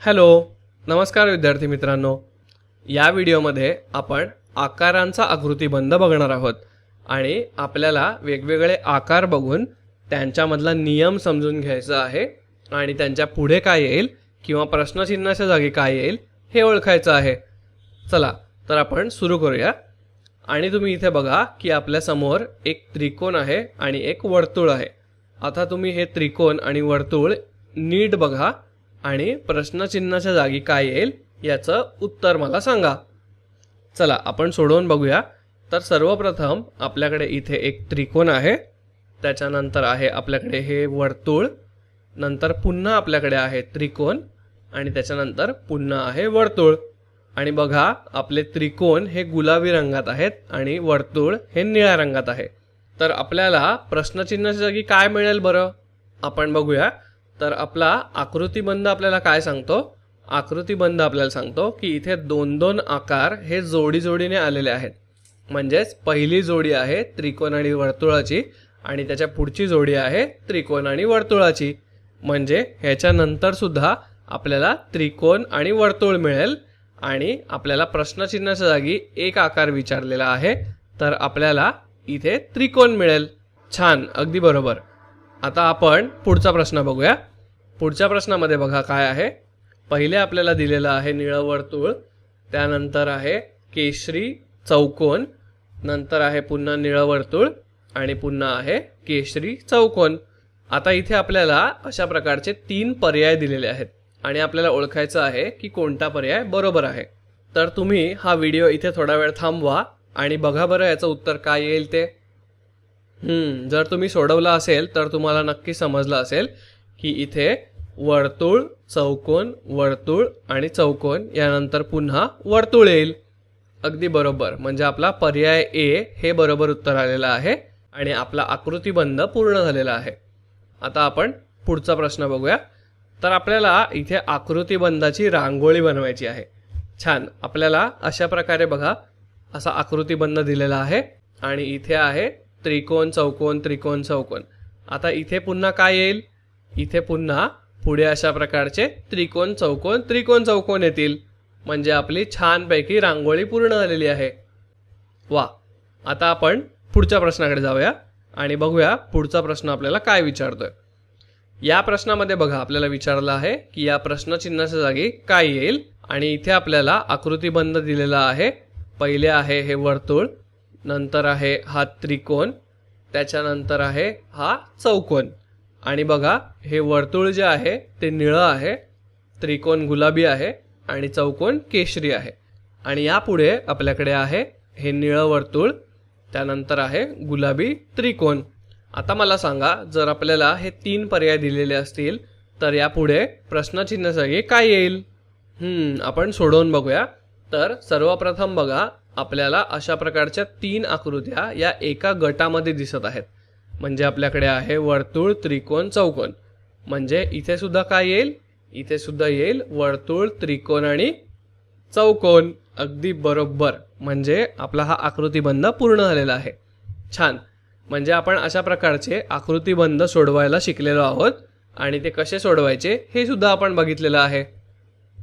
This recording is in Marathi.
हॅलो, नमस्कार विद्यार्थी मित्रांनो. या व्हिडिओमध्ये आपण आकारांचा आकृतिबंध बघणार आहोत आणि आपल्याला वेगवेगळे आकार बघून त्यांच्यामधला नियम समजून घ्यायचा आहे आणि त्यांच्या पुढे काय येईल किंवा प्रश्नचिन्हाच्या जागी काय येईल हे ओळखायचं आहे. चला तर आपण सुरू करूया. आणि तुम्ही इथे बघा की आपल्या समोर एक त्रिकोण आहे आणि एक वर्तुळ आहे. आता तुम्ही हे त्रिकोण आणि वर्तुळ नीट बघा आणि प्रश्नचिन्हाच्या जागी काय येईल याचं उत्तर मला सांगा. चला आपण सोडवून बघूया. तर सर्वप्रथम आपल्याकडे इथे एक त्रिकोण आहे, त्याच्यानंतर आहे आपल्याकडे हे वर्तुळ, नंतर पुन्हा आपल्याकडे आहे त्रिकोण आणि त्याच्यानंतर पुन्हा आहे वर्तुळ. आणि बघा आपले त्रिकोण हे गुलाबी रंगात आहेत आणि वर्तुळ हे निळ्या रंगात आहे. तर आपल्याला प्रश्नचिन्हाच्या जागी काय मिळेल बरं, आपण बघूया. तर आपला आकृतिबंध आपल्याला काय सांगतो, आकृतिबंध आपल्याला सांगतो की इथे दोन दोन आकार हे जोडी जोडीने आलेले आहेत. म्हणजेच पहिली जोडी आहे त्रिकोण आणि वर्तुळाची आणि त्याच्या पुढची जोडी आहे त्रिकोण आणि वर्तुळाची. म्हणजे ह्याच्यानंतर सुद्धा आपल्याला त्रिकोण आणि वर्तुळ मिळेल आणि आपल्याला प्रश्नचिन्हाच्या जागी एक आकार विचारलेला आहे, तर आपल्याला इथे त्रिकोण मिळेल. छान, अगदी बरोबर. आता आपण पुढचा प्रश्न बघूया. पुढच्या प्रश्नामध्ये बघा काय आहे. पहिले आपल्याला दिलेलं आहे निळं वर्तुळ, त्यानंतर आहे केशरी चौकोन, नंतर आहे पुन्हा निळं वर्तुळ आणि पुन्हा आहे केशरी चौकोन. आता इथे आपल्याला अशा प्रकारचे 3 पर्याय दिलेले आहेत आणि आपल्याला ओळखायचं आहे की कोणता पर्याय बरोबर आहे. तर तुम्ही हा व्हिडिओ इथे थोडा वेळ थांबवा आणि बघा बरं याचं उत्तर काय येईल ते. जर तुम्ही सोडवलं असेल तर तुम्हाला नक्की समजलं असेल की इथे वर्तुळ चौकोन वर्तुळ आणि चौकोन यानंतर पुन्हा वर्तुळ येईल. अगदी बरोबर, म्हणजे आपला पर्याय ए हे बरोबर उत्तर आलेलं आहे आणि आपला आकृतिबंध पूर्ण झालेला आहे. आता आपण पुढचा प्रश्न बघूया. तर आपल्याला इथे आकृतिबंधाची रांगोळी बनवायची आहे. छान, आपल्याला अशा प्रकारे बघा असा आकृतिबंध दिलेला आहे आणि इथे आहे त्रिकोण चौकोन त्रिकोण चौकोन. आता इथे पुन्हा काय येईल, इथे पुन्हा पुढे अशा प्रकारचे त्रिकोण चौकोन येतील. म्हणजे आपली छानपैकी रांगोळी पूर्ण झालेली आहे. वा, आता आपण पुढच्या प्रश्नाकडे जाऊया आणि बघूया पुढचा प्रश्न आपल्याला काय विचारतोय. या प्रश्नामध्ये बघा आपल्याला विचारलं आहे की या प्रश्नचिन्हाच्या जागी काय येईल आणि इथे आपल्याला आकृतिबंध दिलेला आहे. पहिले आहे हे वर्तुळ, नंतर आहे हा त्रिकोण, त्याच्यानंतर आहे हा चौकोन. आणि बघा हे वर्तुळ जे आहे ते निळं आहे, त्रिकोण गुलाबी आहे आणि चौकोन केशरी आहे. आणि यापुढे आपल्याकडे आहे हे निळं वर्तुळ, त्यानंतर आहे गुलाबी त्रिकोण. आता मला सांगा, जर आपल्याला हे 3 पर्याय दिलेले असतील तर यापुढे प्रश्नचिन्हासाठी काय येईल. आपण सोडवून बघूया. तर सर्वप्रथम बघा आपल्याला अशा प्रकारच्या 3 आकृत्या या एका गटामध्ये दिसत आहेत. म्हणजे आपल्याकडे आहे वर्तुळ त्रिकोण चौकोन. म्हणजे इथे सुद्धा काय येईल, इथे सुद्धा येईल वर्तुळ त्रिकोण आणि चौकोन. अगदी बरोबर, म्हणजे आपला हा आकृतिबंध पूर्ण झालेला आहे. छान, म्हणजे आपण अशा प्रकारचे आकृतिबंध सोडवायला शिकलेलो आहोत आणि ते कसे सोडवायचे हे सुद्धा आपण बघितलेलं आहे.